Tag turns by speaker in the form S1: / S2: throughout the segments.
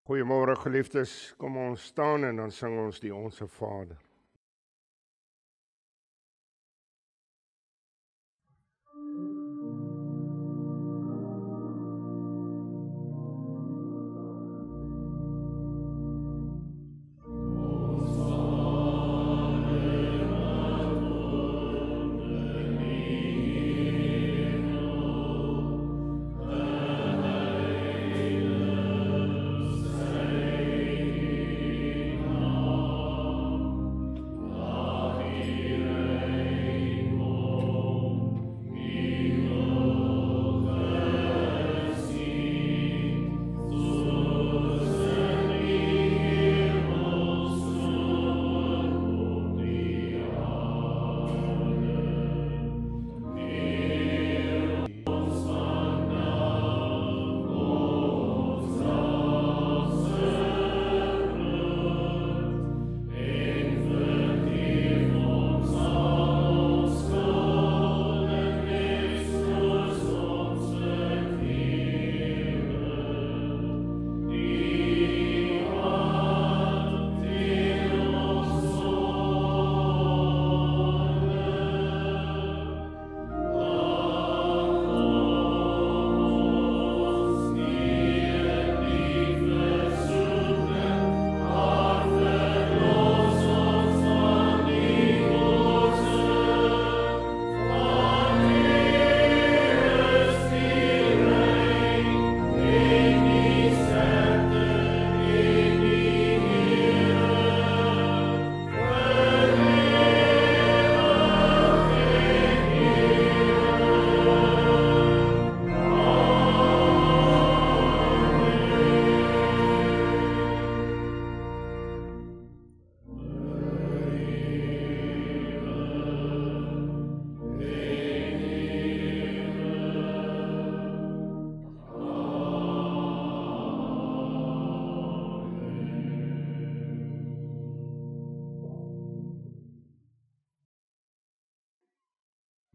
S1: Goeiemôre geliefdes, kom ons staan en dan sing ons die Onse Vader.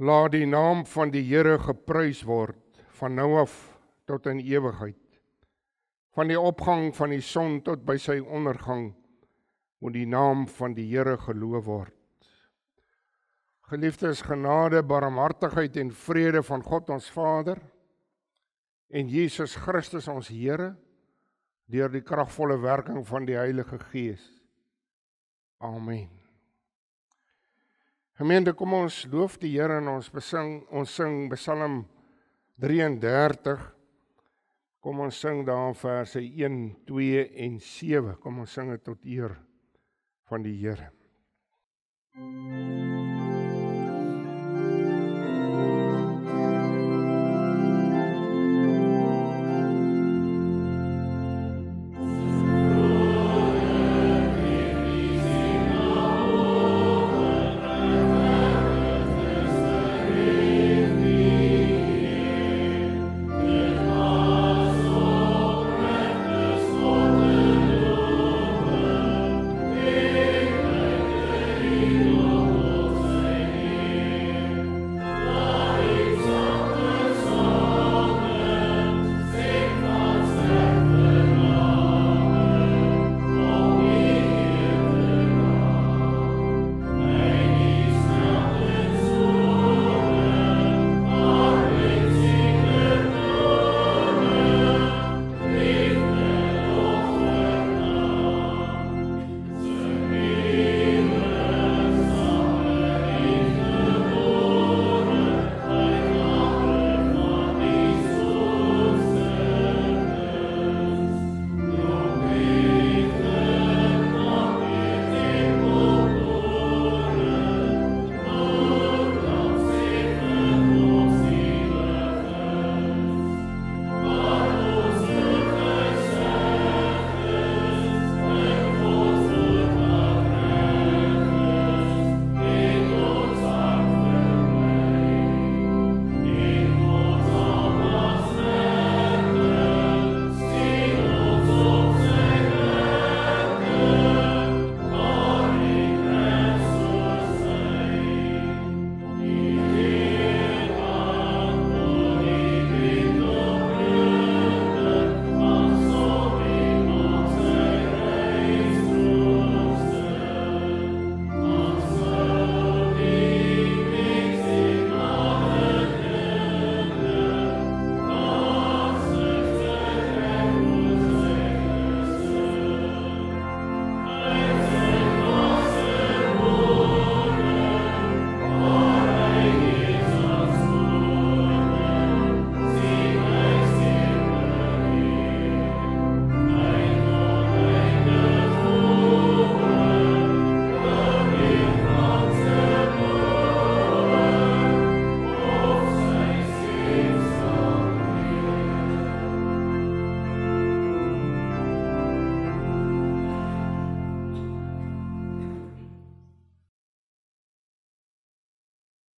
S1: Laat die naam van die Here geprys word, van nou af tot in ewigheid. Van die opgang van die son tot by sy ondergang, moet die naam van die Here geloof word. Geliefdes, genade, barmhartigheid en vrede van God ons Vader en Jesus Christus ons Here, deur die kragvolle werking van die Heilige Gees. Amen. Gemeente, kom ons loof die Here en ons sing Psalm 33. Kom ons sing daar verse 1, 2 en 7. Kom ons sing dit tot eer van die Here.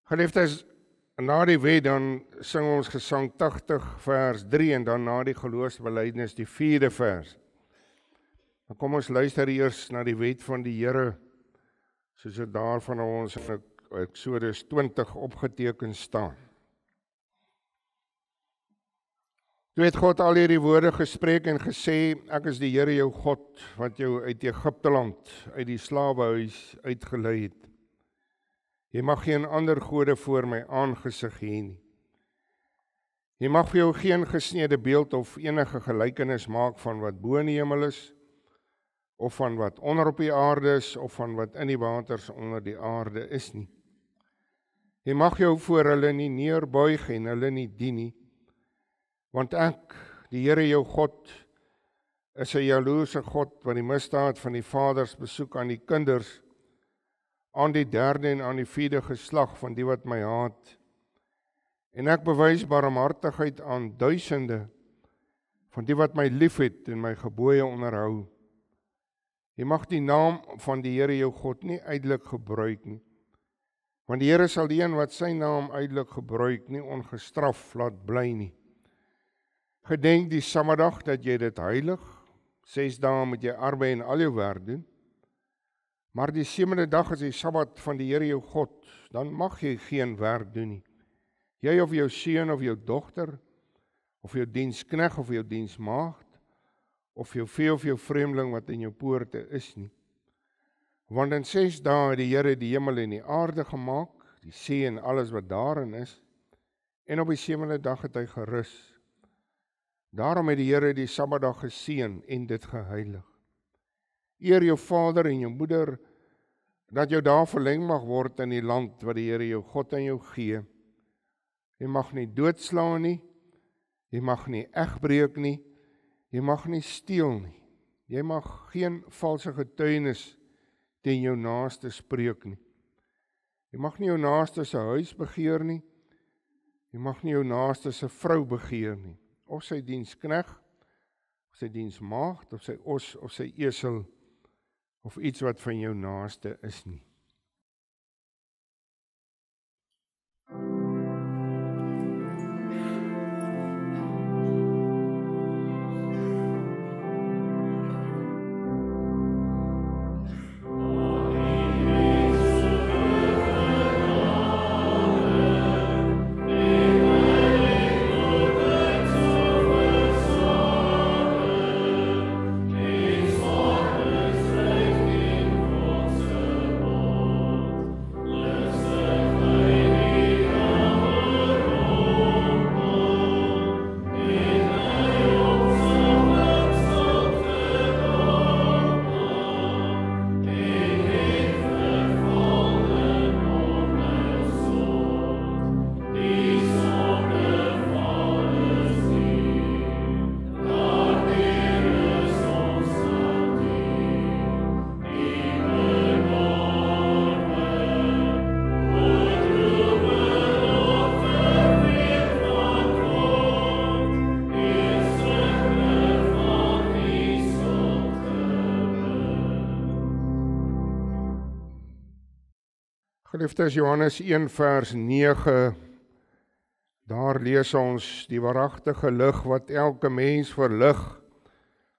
S1: Geliefdes, na die wet dan sing ons Gesang 80 vers 3 en dan na die geloofsbelijdenis die 4de vers. Dan kom ons luister eers na die wet van die Here, soos dit daar van ons in Exodus 20 opgeteken staan. Toe het God al hierdie woorde gespreek en gesê, ek is die Here jou God, wat jou uit Egipte land, uit die slawehuis uitgelei het. Jy mag geen ander gode voor my aangesig hê nie. Jy mag vir jou geen gesneede beeld of enige gelykenis maak van wat bo in die hemel is, of van wat onder op die aarde is, of van wat in die waters onder die aarde is nie. Jy mag jou voor hulle nie neerbuig en hulle nie dien nie, want ek, die Here jou God, is 'n jaloerse God wat die misdaad van die vaders besoek aan die kinders, aan die 3de en aan die 4de geslag van die wat my haat. En ek bewys barmhartigheid aan duisende van die wat my liefhet en my gebooie onderhou. Jy mag die naam van die Here jou God nie uitelik gebruik nie, want die Here sal die een wat sy naam uitelik gebruik nie ongestraf laat bly nie. Gedenk die Sabbatdag dat jy dit heilig, 6 dae moet jy arbei en al jou werk doen, maar die 7de dag is die Sabbat van die Here jou God, dan mag jy geen werk doen nie. Jy of jou seun of jou dogter, of jou dienskneg of jou diensmaagd, of jou vee of jou vreemdeling wat in jou poorte is nie. Want in 6 dae het die Here die hemel en die aarde gemaak, die see en alles wat daarin is, en op die 7de dag het hy gerus. Daarom het die Here die Sabbatdag geseën en dit geheilig. Eer jou vader en jou moeder, dat jou dae verleng mag word in die land wat die Here jou God aan jou gee. Jy mag nie doodslaan nie, jy mag nie egbreek nie, jy mag nie steel nie, jy mag geen valse getuienis teen jou naaste spreek nie. Jy mag nie jou naaste se huis begeer nie, jy mag nie jou naaste se vrou begeer nie, of sy dienskneg, of sy diensmaagd, of sy os, of sy esel, of iets wat van jou naaste is nie. Geliefdes, Johannes 1 vers 9, daar lees ons die waaragtige lig wat elke mens verlig,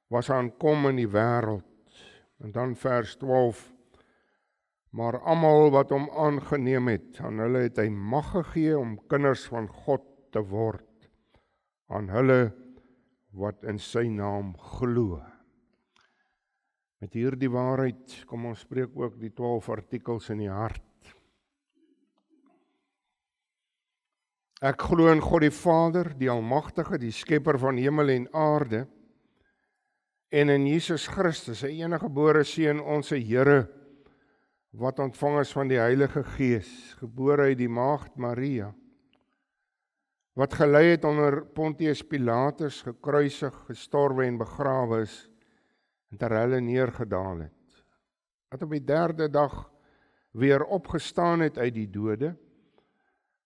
S1: was aankom in die wêreld. En dan vers 12, maar almal wat hom aangeneem het, aan hulle het hy mag gegee om kinders van God te word, aan hulle wat in sy naam glo. Met hierdie waarheid, kom ons spreek ook die 12 artikels in die hart. Ek glo in God die Vader, die Almagtige, die Skepper van hemel en aarde, en in Jesus Christus, sy eniggebore Seun, ons Here, wat ontvang is van die Heilige Gees, gebore uit die Maagd Maria, wat gelei het onder Pontius Pilatus, gekruisig, gestorwe en begrawe is, en ter helle neergedaal het, wat op die 3de dag weer opgestaan het uit die dode,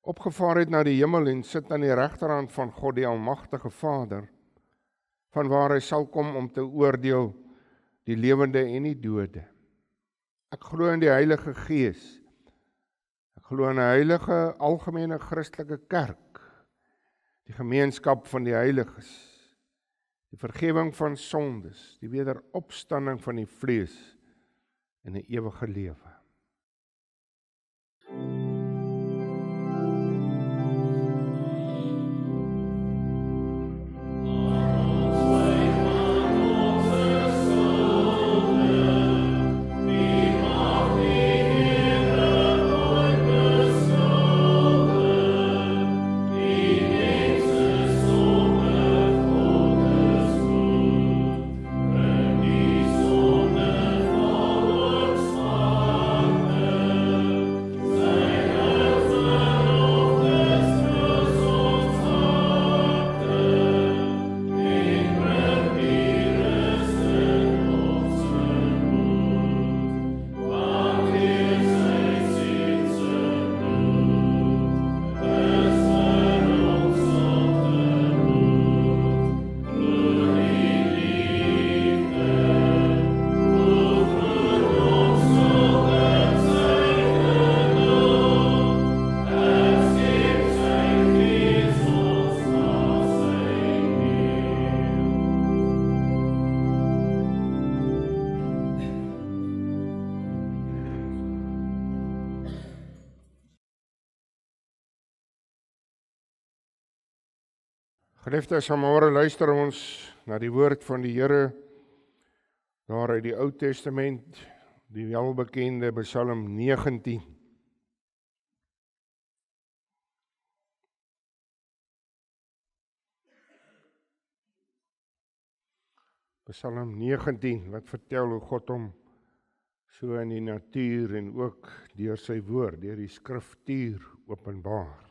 S1: opgevaar het na die hemel en sit aan die regterhand van God die Almagtige Vader, van waar hy sal kom om te oordeel die lewende en die dode. Ek glo in die Heilige Gees. Ek glo in 'n heilige, algemene Christelike kerk, die gemeenskap van die heiliges, die vergifnis van sondes, die wederopstanding van die vlees en 'n ewige lewe. Geliefdes, vanmôre luister ons na die woord van die Here daar uit die Ou Testament, die welbekende Psalm 19. Psalm 19 wat vertel hoe God hom so in die natuur en ook deur sy woord, deur die skriftuur openbaar.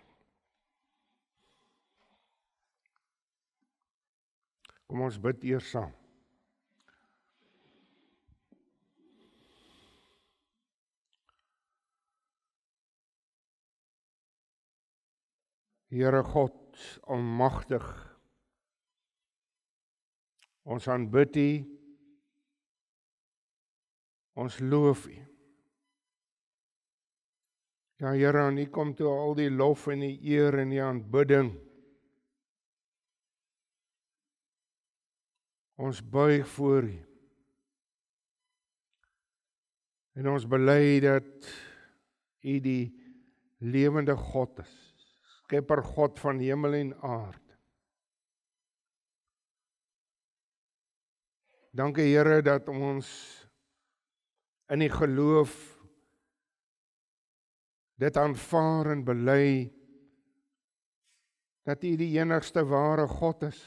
S1: Kom ons bid eers saam. Here God, almagtig, ons aanbid U, ons loof U. Ja Here, aan U kom toe al die lof en die eer en die aanbidding. Ons buig voor U. En ons bely dat U die lewende God is, Skepper God van hemel en aarde. Dankie Here dat ons in die geloof dit aanvaar en bely dat U die enigste ware God is.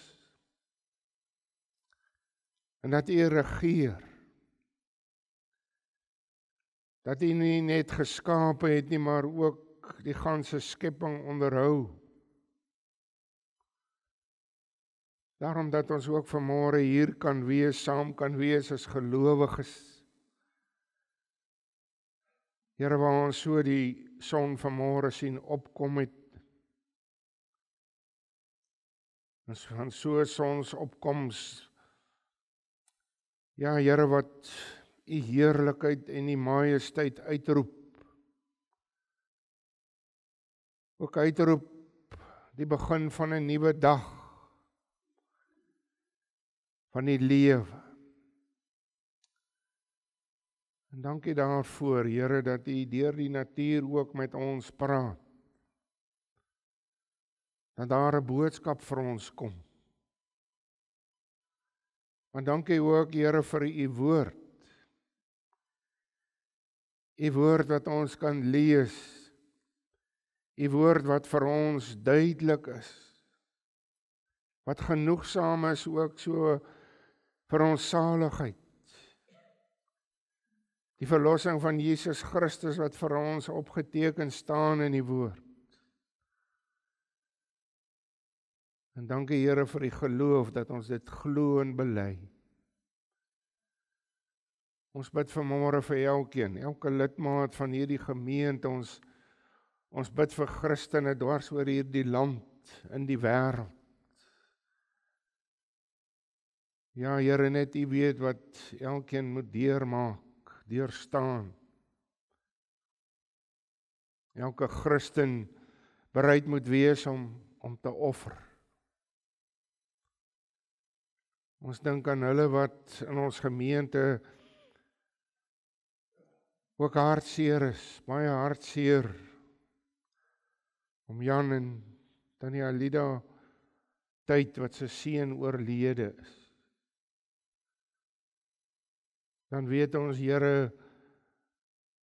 S1: En dat U regeer. Dat U nie net geskape het nie, maar ook die ganse skepping onderhou. Daarom dat ons ook vanmôre hier kan wees, saam kan wees as gelowiges. Here, waar ons so die son vanmôre sien opkom het. Ons van so sonsopkoms. Ja, Here, wat U heerlikheid en U majesteit uitroep. Ook uitroep die begin van 'n nuwe dag. Van die lewe. En dankie daarvoor, Here, dat U deur die natuur ook met ons praat. Dat daar 'n boodskap vir ons kom. Maar dankie ook, Here, vir U woord. U woord wat ons kan lees. U woord wat vir ons duidelik is. Wat genoegsaam is ook so vir ons saligheid. Die verlossing van Jesus Christus wat vir ons opgeteken staan in die woord. En dankie Here vir die geloof dat ons dit glo en bely. Ons bid vanmôre vir elkeen, elke lidmaat van hierdie gemeente, ons bid vir Christene dwars oor hierdie land, in die wêreld. Ja Here, net U weet wat elkeen moet deurmaak, deurstaan. elke Christen bereid moet wees om te offer. Ons dink aan hulle wat in ons gemeente ook hartseer is, baie hartseer, om Jan en Tannie Alida tyd wat sy seun oorlede is. Dan weet ons, Here,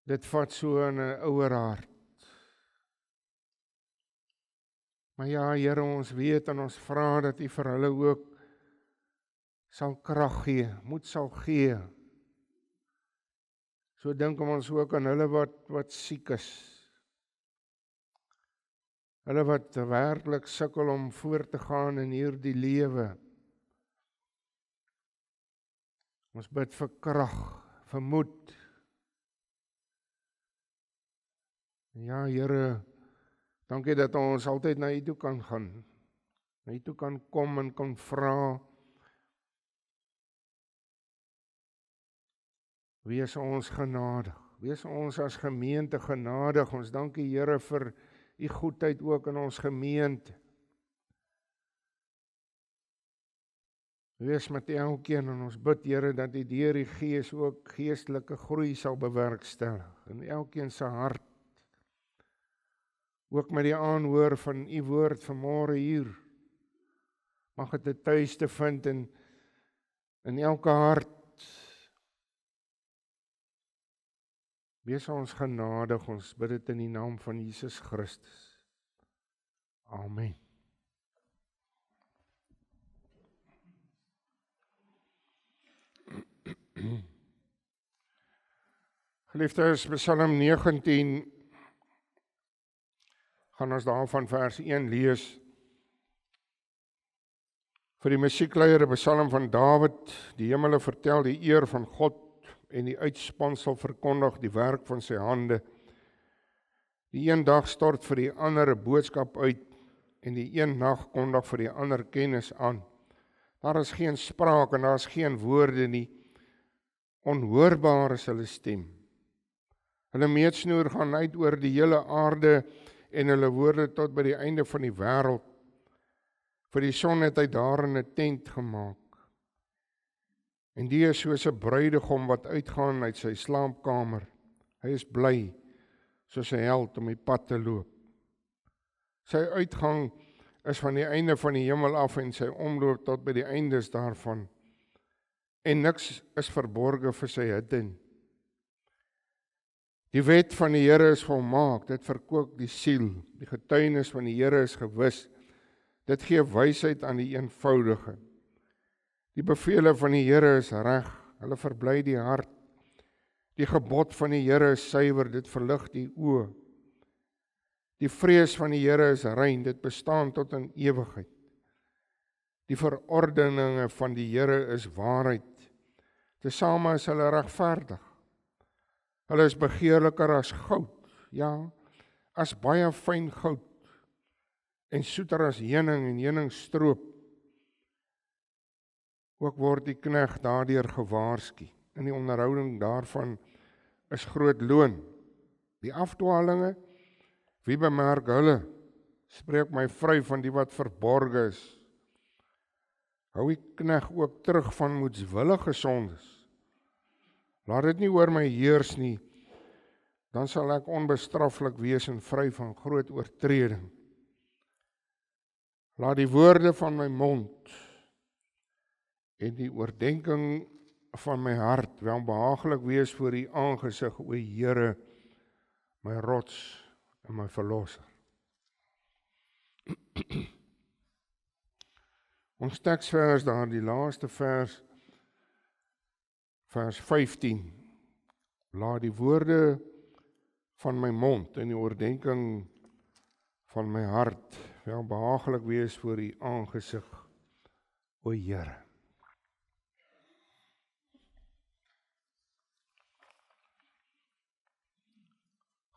S1: dit vat so in 'n ouer hart. Maar ja, Here, ons weet en ons vra dat U vir hulle ook sal krag gee, moed sal gee. So dink ons ook aan hulle wat siek is. Hulle wat werklik sukkel om voort te gaan in hierdie lewe. Ons bid vir krag, vir moed. Ja, Here, dankie dat ons altyd na U toe kan gaan. Na U toe kan kom en kan vra. Wees ons genadig. Wees ons as gemeente genadig. Ons dankie, Here, vir U goedheid ook in ons gemeente. Wees met elkeen en ons bid, Here, dat U deur die Gees ook geestelike groei sal bewerkstellig in elkeen se hart. Ook met die aanhoor van U woord vanmôre hier. Mag dit 'n tuiste vind in elke hart. Wees ons genadig, ons bid dit in die naam van Jesus Christus. Amen. Geliefdes, Psalm 19, gaan ons daarvan vers 1 lees. Vir die musiekleier 'n psalm van Dawid, die hemele vertel die eer van God en die uitspansel verkondig die werk van sy hande. Die een dag stort vir die ander 'n boodskap uit en die een nag kondig vir die ander kennis aan. Daar is geen spraak en daar is geen woorde nie. Onhoorbaar is hulle stem. Hulle meetsnoer gaan uit oor die hele aarde en hulle woorde tot by die einde van die wêreld. Vir die son het hy daarin 'n tent gemaak. En die is soos 'n bruidegom wat uitgaan uit sy slaapkamer. Hy is bly soos 'n held om die pad te loop. Sy uitgang is van die einde van die hemel af en sy omloop tot by die eindes daarvan. En niks is verborge vir sy hitte. Die wet van die Here is volmaak, dit verkoop die siel. Die getuienis van die Here is gewis. Dit gee wysheid aan die eenvoudige. Die bevele van die Here is reg, hulle verbly die hart. Die gebod van die Here is suiwer, dit verlig die oë. Die vrees van die Here is rein, dit bestaan tot in ewigheid. Die verordeninge van die Here is waarheid. Tesame is hulle regverdig. Hulle is begeerliker as goud, ja, as baie fyn goud, en soeter as heuning en heuningstroop. Ook word die knegt daardeur gewaarsku. In die onderhouding daarvan is groot loon. Die afdwalinge, wie bemerk hulle? Spreek my vry van die wat verborge is. Hou die knegt ook terug van moedswillige sondes. Laat dit nie oor my heers nie, dan sal ek onbestraflik wees en vry van groot oortreding. Laat die woorde van my mond en die oordenking van my hart welbehaaglik wees voor U aangesig, o Here, my rots en my verlosser. Ons teksvers daar, die laaste vers 15. Laat die woorde van my mond en die oordenking van my hart welbehaaglik wees voor U aangesig, o Here.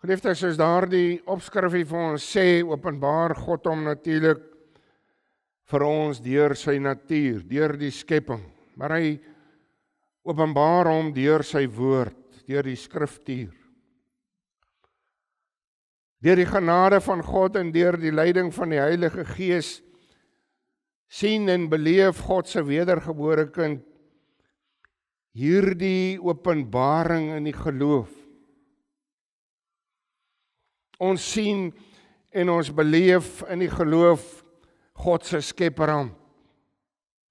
S1: Geliefdes, soos daardie opskrifie vir ons sê, openbaar God hom natuurlik vir ons deur sy natuur, deur die skepping, maar hy openbaar hom deur sy woord, deur die skriftuur. deur die genade van God en deur die leiding van die Heilige Gees sien en beleef God se wedergebore kind hierdie openbaring in die geloof. Ons sien en ons beleef in die geloof God se skepperhand,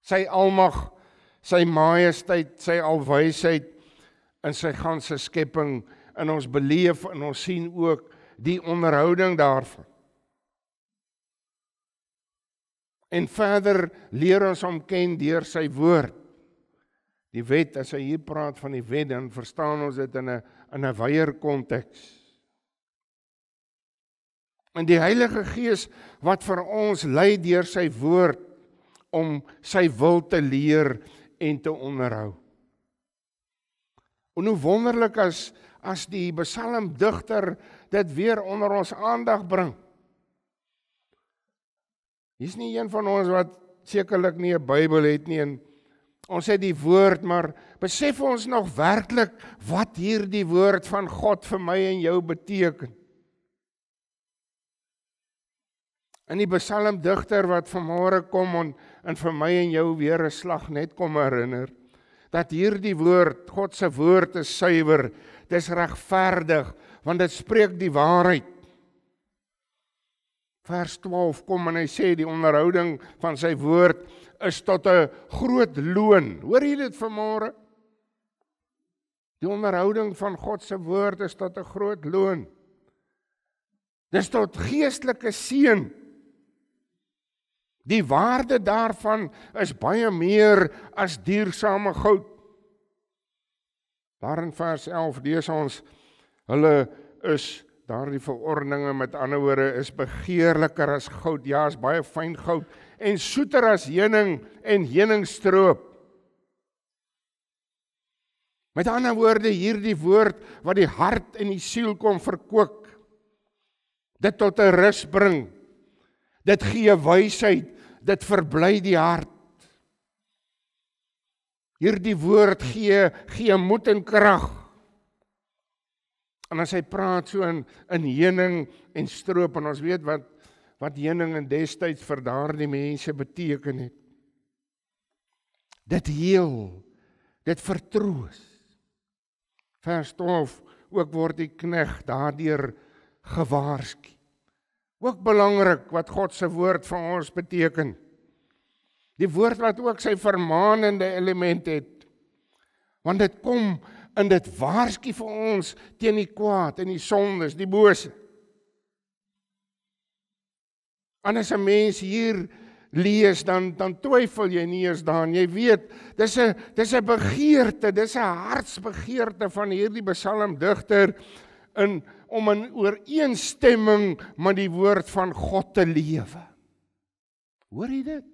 S1: sy almag, sy majesteit, sy alwysheid in sy ganse skepping, en ons beleef en ons sien ook die onderhouding daarvan. En verder leer ons hom ken deur sy woord. Die wet, as hy hier praat van die wet, dan verstaan ons dit in 'n wyeer konteks. En die Heilige Gees wat vir ons lei deur sy woord om sy wil te leer en te onderhou. En hoe wonderlik as die psalmdigter dit weer onder ons aandag bring. Hier's nie een van ons wat sekerlik nie 'n Bybel het nie, en ons het die woord, maar besef ons nog werklik wat hierdie woord van God vir my en jou beteken? En die psalmdigter wat vanmôre kom en vir my en jou weer 'n slag net kom herinner, dat hierdie woord, God se woord is suiwer, dit is regverdig, want dit spreek die waarheid. Vers 12 kom en hy sê die onderhouding van sy woord is tot 'n groot loon. Hoor jy dit vanmôre? Die onderhouding van God se woord is tot 'n groot loon. Dis tot geestelike seën. Die waarde daarvan is baie meer as diersame goud. Daar in vers 11 lees ons, hulle is, daardie verordeninge met ander woorde, is begeerliker as goud, ja, is baie fyn goud, en soeter as heuning en heuningstroop. Met ander woorde, hierdie woord wat die hart en die siel kom verkoop, dit tot 'n rus bring, dit gee wysheid, dit verbly die hart. Hierdie woord gee moed en krag. En as hy praat so in heuning en stroop, en ons weet wat heuning in destyds vir daardie mense beteken het. Dit heel, dit vertroos. Vers 12, ook word die knegt daardeur gewaarsku. Ook belangrik wat God se woord vir ons beteken. Die woord wat ook sy vermaanende element het. Want dit kom en dit waarsku vir ons teen die kwaad en die sondes, die bose. En as 'n mens hier lees, dan twyfel jy nie eens daaraan. Jy weet, dis 'n begeerte, dis 'n hartsbegeerte van hierdie psalmdigter om in ooreenstemming met die woord van God te lewe. Hoor jy dit?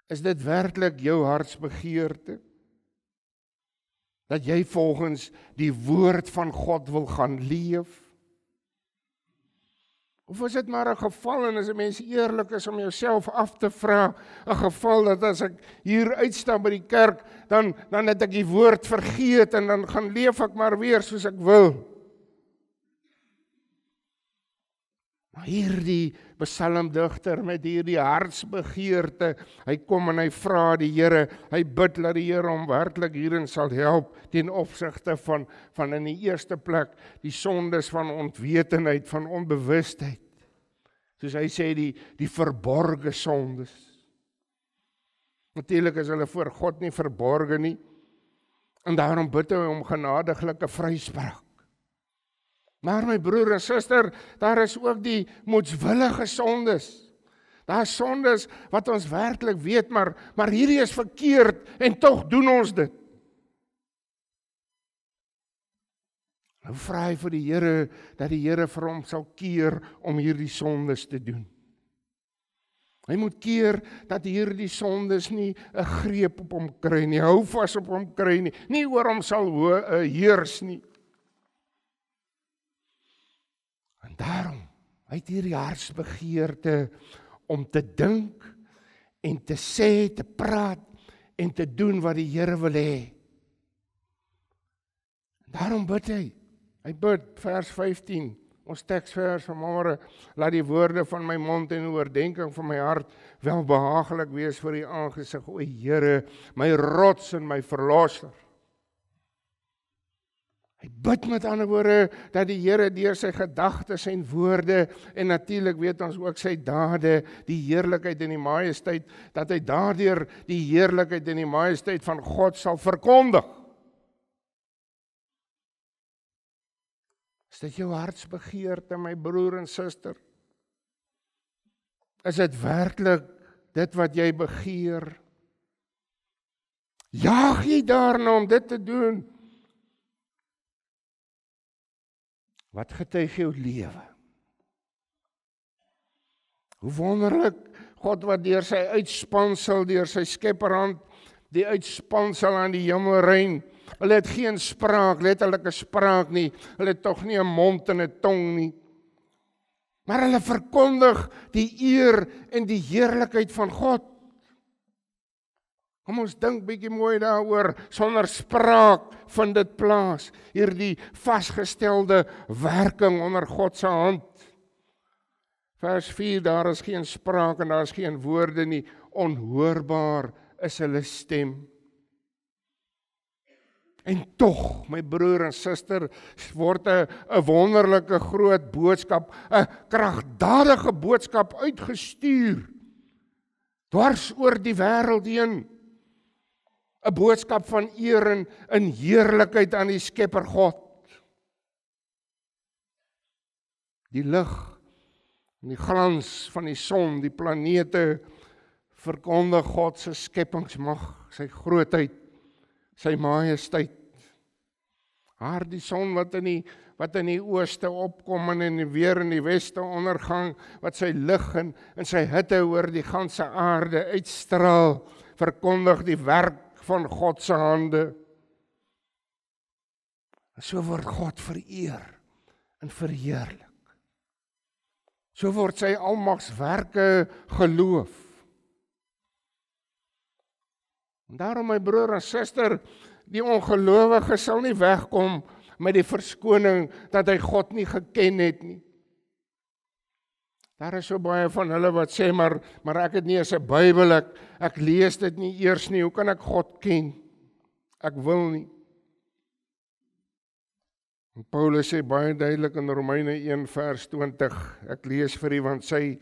S1: Is dit werklik jou hartsbegeerte? Dat jy volgens die woord van God wil gaan leef? Of is dit maar 'n geval, en as 'n mens eerlik is om jouself af te vra, 'n geval dat as ek hier uitstap by die kerk, dan het ek die woord vergeet en dan gaan leef ek maar weer soos ek wil. Maar hierdie psalmdigter met hierdie hartsbegeerte, hy kom en hy vra die Here, hy bid dat die Here hom werklik hierin sal help ten opsigte van in die eerste plek die sondes van ontwetenheid, van onbewustheid. Soos hy sê, die verborge sondes. Natuurlik is hulle voor God nie verborge nie, en daarom bid hy om genadiglike vryspraak. Maar my broer en suster, daar is ook die moedswillige sondes. Daar is sondes wat ons werklik weet, maar hierdie is verkeerd en tog doen ons dit. Nou vra hy vir die Here, dat die Here vir hom sal keer om hierdie sondes te doen. Hy moet keer dat hierdie sondes nie 'n greep op hom kry nie, hou vas op hom kry nie oor hom sal heers nie. En daarom, hy het hierdie hartsbegeerte om te dink en te sê, te praat en te doen wat die Here wil hê. Daarom bid hy. Hy bid, vers 15, ons teksvers vanmôre, laat die woorde van my mond en die oordeenking van my hart welbehaaglik wees voor die aangesig, o Here, my rots en my verlosser. Hy bid met ander woorde dat die Here deur sy gedagtes en woorde en natuurlik weet ons ook sy dade, die heerlikheid en die majesteit, dat hy daardeur die heerlikheid en die majesteit van God sal verkondig. Is dit jou hartsbegeerte, my broer en suster? Is dit werklik dit wat jy begeer? Jaag jy daarna om dit te doen? Wat getuig jou lewe? Hoe wonderlik, God wat deur sy uitspansel, deur sy skepperhand, die uitspansel aan die hemelruim, hulle het geen spraak, letterlike spraak nie, hulle het tog nie 'n mond en 'n tong nie, maar hulle verkondig die eer en die heerlikheid van God. Kom ons dink bietjie mooi daaroor, sonder spraak vind dit plaas, hierdie vasgestelde werking onder God se hand. Vers 4, daar is geen spraak en daar is geen woorde nie, onhoorbaar is hulle stem. En tog, my broer en suster, word 'n wonderlike groot boodskap, 'n kragtadige boodskap uitgestuur, dwars oor die wêreld heen. 'n Boodskap van eer en heerlikheid aan die Skepper God. Die lig en die glans van die son, die planete, verkondig God se skepingsmag, sy grootheid, sy majesteit. Die son wat in die ooste opkom en weer in die weste ondergang, wat sy lig en sy hitte oor die ganse aarde uitstraal, verkondig die werk van God se hande. En so word God vereer en verheerlik. So word sy almagswerke geloof. En daarom, my broer en suster, die ongelowige sal nie wegkom met die verskoning dat hy God nie geken het nie. Daar is so baie van hulle wat sê, maar ek het nie eens 'n Bybel, ek lees dit nie eers nie, hoe kan ek God ken? Ek wil nie. En Paulus sê baie duidelik in Romeine 1 vers 20, ek lees vir u, want sy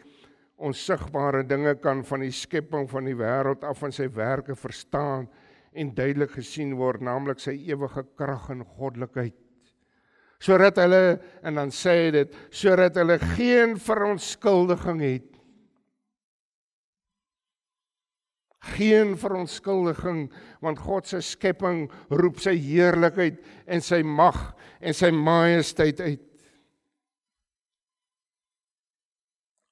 S1: onsigbare dinge kan van die skepping van die wêreld af van sy werke verstaan en duidelik gesien word, naamlik sy ewige krag en goddelikheid. Sodat hulle, en dan sê hy dit, sodat hulle geen verontskuldiging het. Geen verontskuldiging, want God se skepping roep sy heerlikheid en sy mag en sy majesteit uit.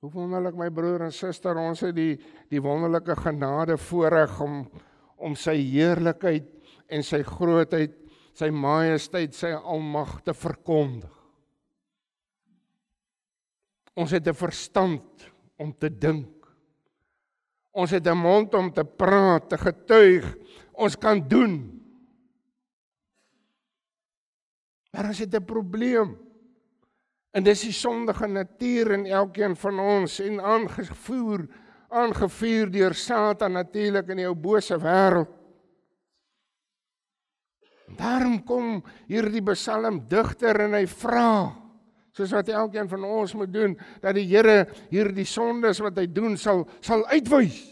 S1: Hoe wonderlik, my broer en suster, ons het die wonderlike genade voorreg om sy heerlikheid en sy grootheid, sy majesteit, sy almag te verkondig. Ons het 'n verstand om te dink. Ons het 'n mond om te praat, te getuig. Ons kan doen. Maar ons het 'n probleem. En dis die sondige natuur in elkeen van ons en aangevuur deur Satan natuurlik in jou bose wêreld. Daarom kom hierdie psalmdigter en hy vra, soos wat elkeen van ons moet doen, dat die Here hierdie sondes wat hy doen sal uitwys.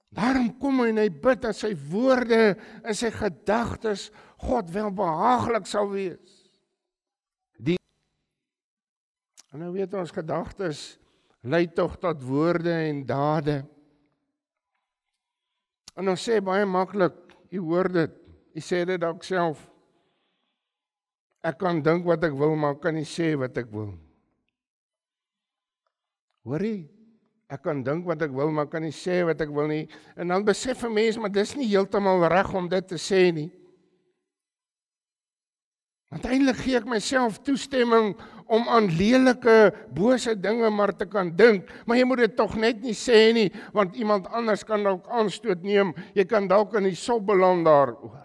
S1: Daarom kom hy en hy bid dat sy woorde en sy gedagtes God welbehaaglik sal wees. En nou weet ons, gedagtes lei tog tot woorde en dade. En ons sê baie maklik, u hoor dit, u sê dit dalk self. Ek kan dink wat ek wil, maar ek kan nie sê wat ek wil. Hoor jy? Ek kan dink wat ek wil, maar ek kan nie sê wat ek wil nie. En dan besef 'n mens, maar dis nie heeltemal reg om dit te sê nie. Uiteindelik gee ek myself toestemming om aan lelike, bose dinge maar te kan dink, maar jy moet dit tog net nie sê nie, want iemand anders kan dalk aanstoot neem, jy kan dalk in die sop beland daaroor.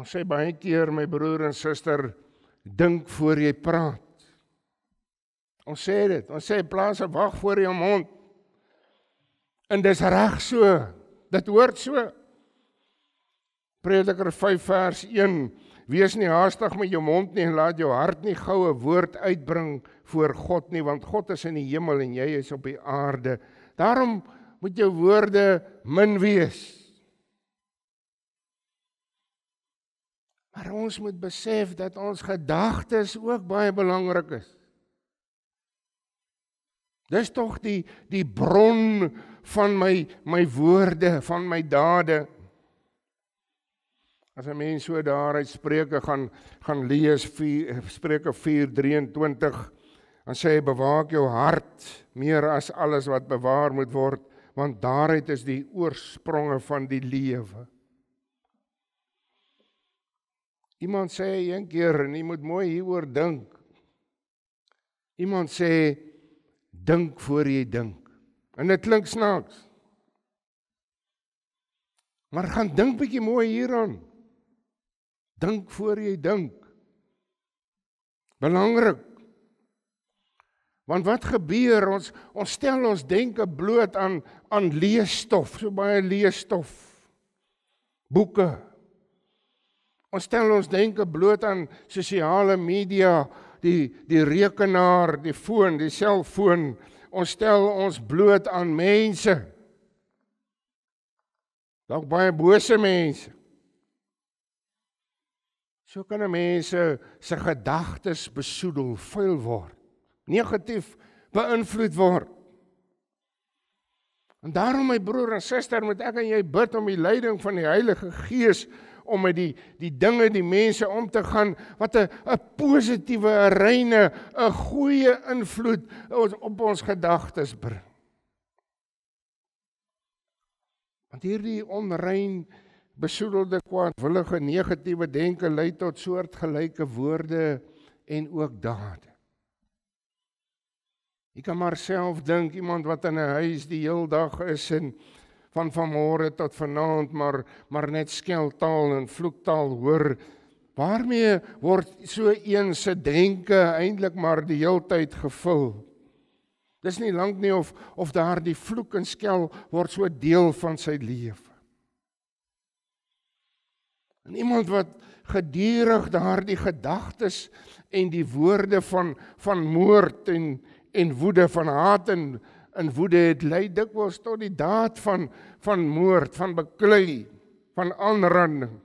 S1: Ons sê baie keer, my broer en suster, dink voor jy praat. Ons sê dit, ons sê plaas 'n wag voor jou mond. En dis reg so, dit hoort so. Prediker 5 vers 1, wees nie haastig met jou mond nie en laat jou hart nie gou 'n woord uitbring voor God nie, want God is in die hemel en jy is op die aarde. Daarom moet jou woorde min wees. Maar ons moet besef dat ons gedagtes ook baie belangrik is. Dis tog die bron van my woorde, van my dade. As 'n mens so daaruit Spreuke gaan lees, Spreuke 4:23, dan sê hy, bewaak jou hart meer as alles wat bewaar moet word, want daaruit is die oorspronge van die lewe. Iemand sê een keer, en jy moet mooi hieroor dink. Iemand sê, dink voor jy dink. En dit klink snaaks. Maar gaan dink bietjie mooi hieraan. Dink voor jy dink. Belangrik. Want wat gebeur? Ons stel ons denke bloot aan leesstof, so baie leesstof. Boeke. Ons stel ons denke bloot aan sosiale media, die rekenaar, die foon, die selfoon. Ons stel ons bloot aan mense. Dalk baie bose mense. So kan 'n mens se gedagtes besoedel, vuil word, negatief beïnvloed word. En daarom, my broer en suster, moet ek en jy bid om die leiding van die Heilige Gees, om met die dinge, die mense om te gaan, wat 'n positiewe, 'n reine, 'n goeie invloed op ons gedagtes bring. Want hierdie onrein, besoedelde, kwaadwillige, negatiewe denke lei tot soortgelyke woorde en ook dade. Jy kan maar self dink, iemand wat in 'n huis die heel dag is en van vanmôre tot vanaand maar net skeltaal en vloektaal hoor, waarmee word so een se denke eintlik maar die heeltyd gevul? Dis nie lank nie of daardie vloek en skel word so deel van sy lewe. En iemand wat gedurig daardie gedagtes en die woorde van moord en woede, van haat en woede het lei dikwels tot die daad van moord, van beklei, van aanranding.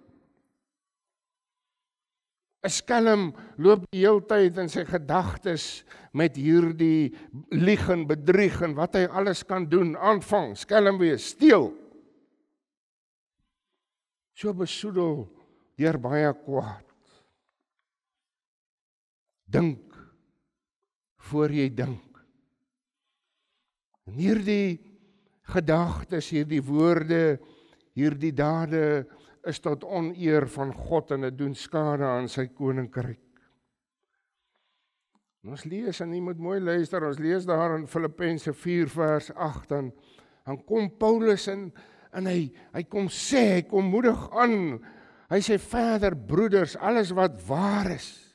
S1: 'n Skelm loop die heeltyd in sy gedagtes met hierdie lieg en bedrieg en wat hy alles kan doen, aanvang, skelm wees, steel. So besoedel deur baie kwaad. Dink voor jy dink. En hierdie gedagtes, hierdie woorde, hierdie dade is tot oneer van God en dit doen skade aan sy koninkryk. En ons lees, en jy moet mooi luister, ons lees daar in Filippense 4 vers 8, dan kom Paulus en hy kom sê, hy kom moedig aan, hy sê verder, broeders, alles wat waar is,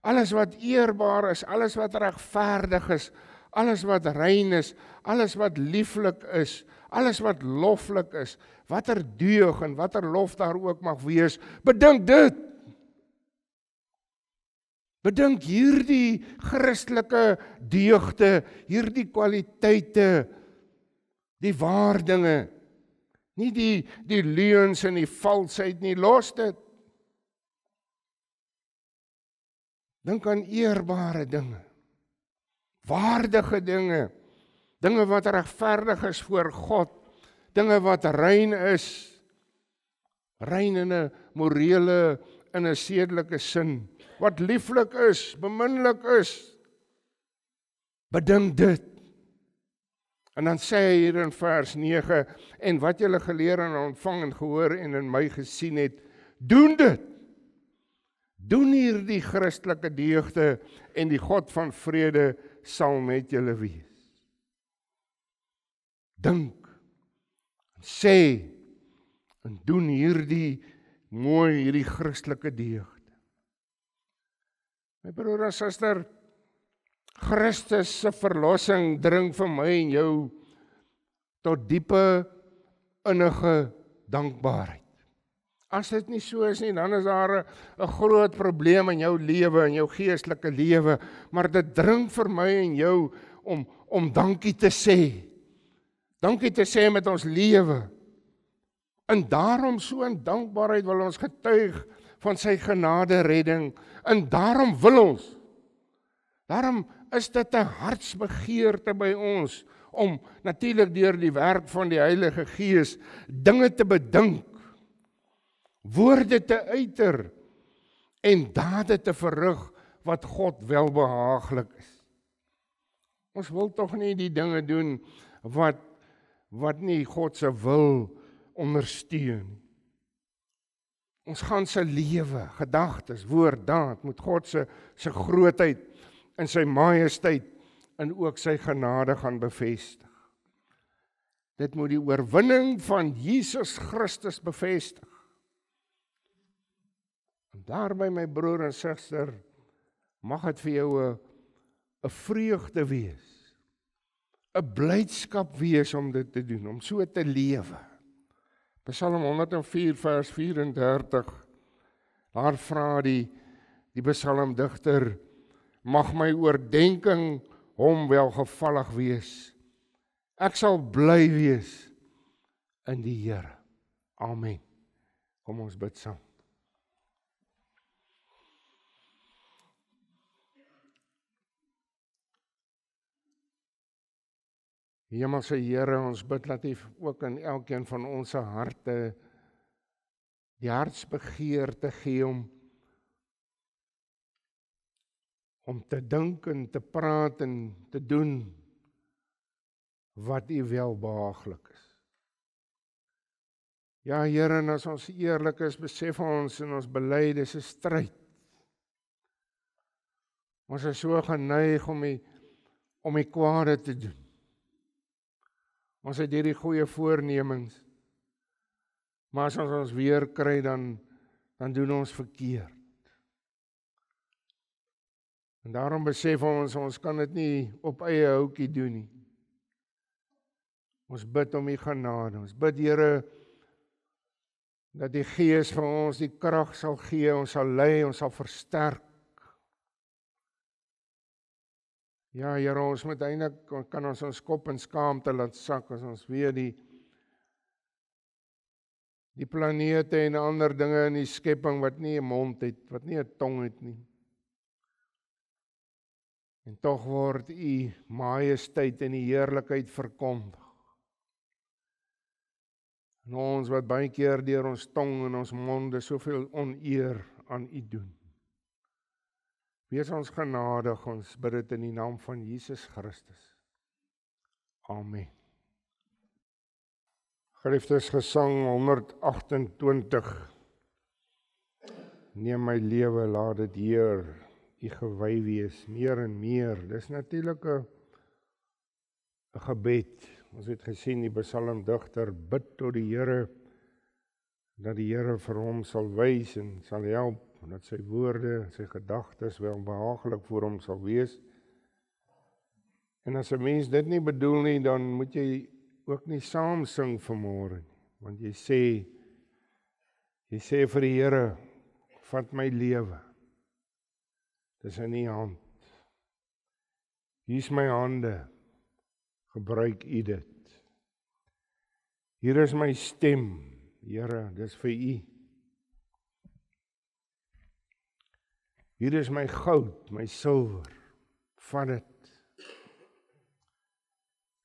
S1: alles wat eerbaar is, alles wat regverdig is, alles wat rein is, alles wat lieflik is, alles wat loflik is, watter deug en watter lof daar ook mag wees, bedink dit. Bedink hierdie Christelike deugde, hierdie kwaliteite, die waardinge, nie die leuns en die valsheid nie, los dit. Dink aan eerbare dinge, waardige dinge, dinge wat regverdig is voor God, dinge wat rein is, rein in 'n morele, in 'n sedelike sin, wat lieflik is, beminlik is, bedink dit. En dan sê hy hier in vers 9, en wat julle geleer en ontvang en gehoor en in my gesien het, doen dit. Doen hierdie Christelike deugde en die God van vrede sal met julle wees. Dink, sê en doen hierdie mooi hierdie Christelike deugde. My broer en suster, Christus se verlossing dring vir my en jou tot diepe, innige dankbaarheid. As dit nie so is nie, dan is daar 'n groot probleem in jou lewe, in jou geestelike lewe, maar dit dring vir my en jou om dankie te sê. Dankie te sê met ons lewe. En daarom so in dankbaarheid wil ons getuig van sy genade redding. En daarom wil ons. Daarom is dit 'n hartsbegeerte by ons om natuurlik deur die werk van die Heilige Gees dinge te bedink, woorde te uiter en dade te verrig wat God welbehaaglik is. Ons wil tog nie die dinge doen wat nie God se wil ondersteun. Ons ganse lewe, gedagtes, woord, daad moet God se grootheid en sy majesteit en ook sy genade gaan bevestig. Dit moet die oorwinning van Jesus Christus bevestig. En daarby, my broer en suster, mag dit vir jou 'n vreugde wees, 'n blydskap wees om dit te doen, om so te lewe. Psalm 104 vers 34, daar vra die psalmdigter, mag my oordenking hom welgevallig wees. Ek sal bly wees in die Here. Amen. Kom ons bid saam. Hemelse Here, ons bid dat U ook in elkeen van ons harte die hartsbegeerte gee om te dink en te praat en te doen wat U welbehaaglik is. Ja, Here, en as ons eerlik is, besef ons in ons bely dis 'n stryd. Ons is so geneig om die kwade te doen. Ons het hierdie goeie voornemens, maar as ons weer kry, dan doen ons verkeerd. En daarom besef ons kan dit nie op eie houtjie doen nie. Ons bid om U genade, ons bid, Here, dat die Gees vir ons die krag sal gee, ons sal lei, ons sal versterk. Ja, Here, ons moet eintlik, kan ons kop in skaamte laat sak, as ons weet die planete en ander dinge in die skepping wat nie 'n mond het, wat nie 'n tong het nie. En tog word U majesteit en die heerlikheid verkondig. En ons wat baie keer deur ons tong en ons monde soveel oneer aan U doen. Wees ons genadig, ons bid dit in die naam van Jesus Christus. Amen. Geliefdes, gesang 128. Neem my lewe, laat dit Heer U gewy wees, meer en meer. Dis natuurlik 'n gebed. Ons het gesien die psalmdigter bid tot die Here, dat die Here vir hom sal wys en sal help, dat sy woorde en sy gedagtes welbehaaglik vir hom sal wees. En as 'n mens dit nie bedoel nie, dan moet jy ook nie saam sing vanmôre nie, want jy sê vir die Here, vat my lewe, dis in U hand. Hier is my hande, gebruik U dit. Hier is my stem, Here, dis vir U. Hier is my goud, my silwer, vat dit.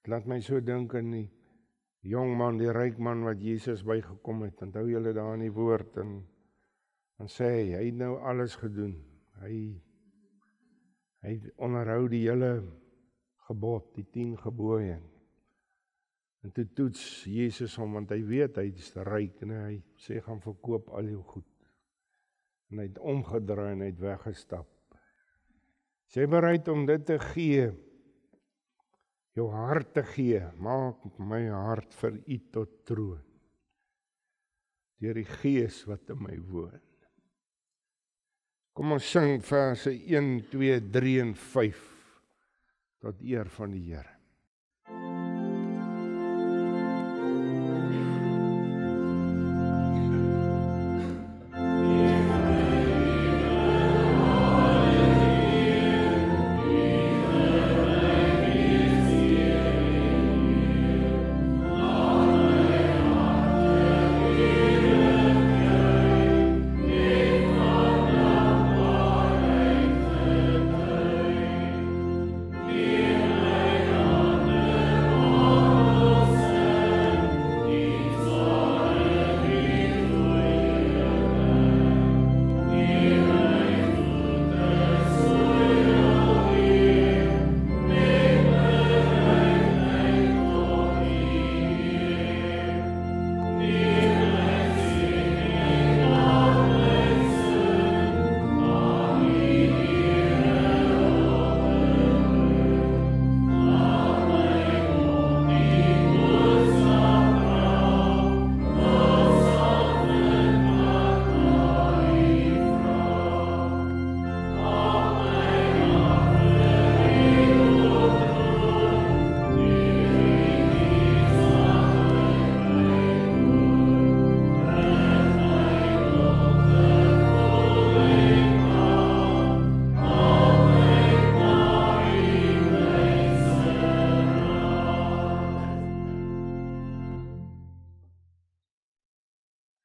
S1: Laat my so dink aan die jong man, die ryk man wat Jesus bygekom het. Onthou julle daar in die woord, en sê hy het nou alles gedoen. Hy onderhou die hele gebod, die 10 gebooie. En toe toets Jesus hom, want hy weet hy is ryk, en hy sê, gaan verkoop al jou goed. En hy het omgedraai en hy het weggestap. Is jy bereid om dit te gee, jou hart te gee? Maak my hart vir U tot troon. deur die Gees wat in my woon. Kom ons sing verse 1, 2, 3 en 5 tot eer van die Here.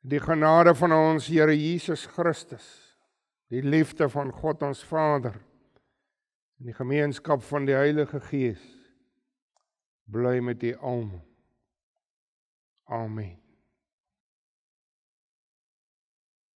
S1: Die genade van ons Here Jesus Christus, die liefde van God ons Vader, en die gemeenskap van die Heilige Gees, bly met u almal. Amen.